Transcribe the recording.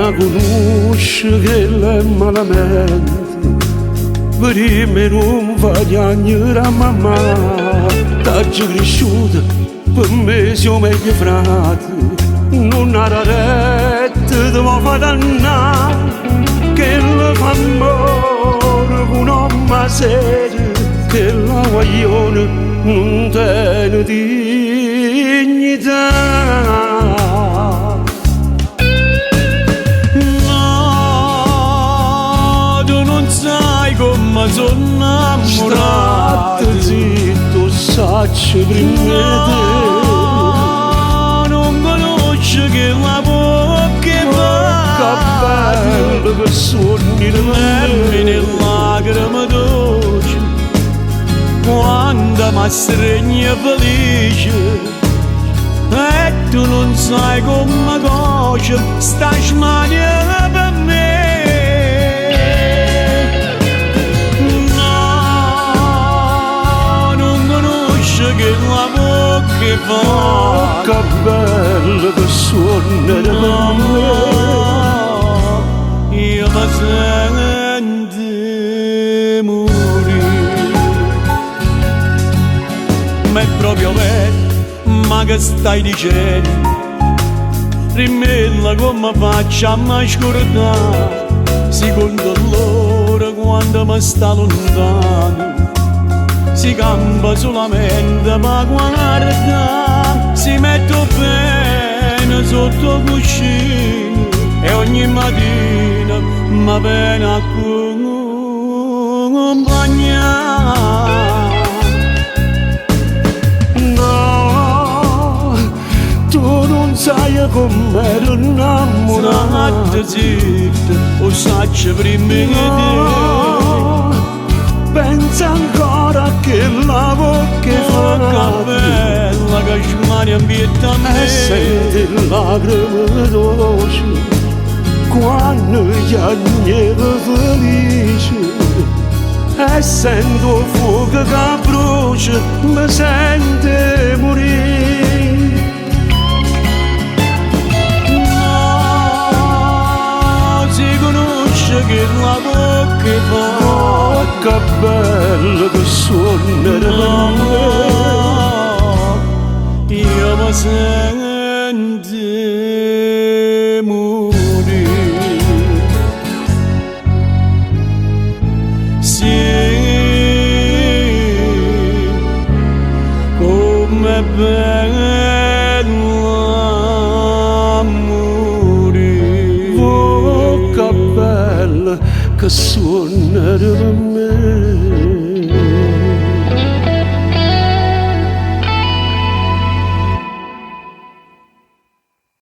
la conosce che l'è malamente, prima non va a piangere a mamma, t'hai cresciuta, per me siamo meglio frati, non ha retta, ti vuoi fare dannare, che la fa amore con una seria, che la guaglione non tiene dignità. No, tu non sai come sono innamorato. State zitto, sacci prima te. No, non conosci che la bocca Che bello che sogni nelle lacrime dolci quando mi stringi felice e tu non sai come coce sta smania per me. No, non conosci che la bocca fa. che bello che suona per me. Io mi sento morire. Ma è proprio vero, ma che stai dicendo? Rimella come faccio a mi scordare, secondo loro quando mi sta lontano. Si campa solamente ma guarda, si mette bene sotto cuscino e ogni mattina mi viene a accompagnare. No, tu non sai com'ero innamorato. State zitta, o sacci prima di te. Pensa ancora che la bocca fa bella che smania ambietta a me. e senti lacrime dolci quando gli agnelli felici e sento fuoco che brucia mi sente morire. No, si conosce che la bocca fa. Che bello che suona per me. Io mi sento morire. Sì, come bella morire. Oh, che bello che suona per me.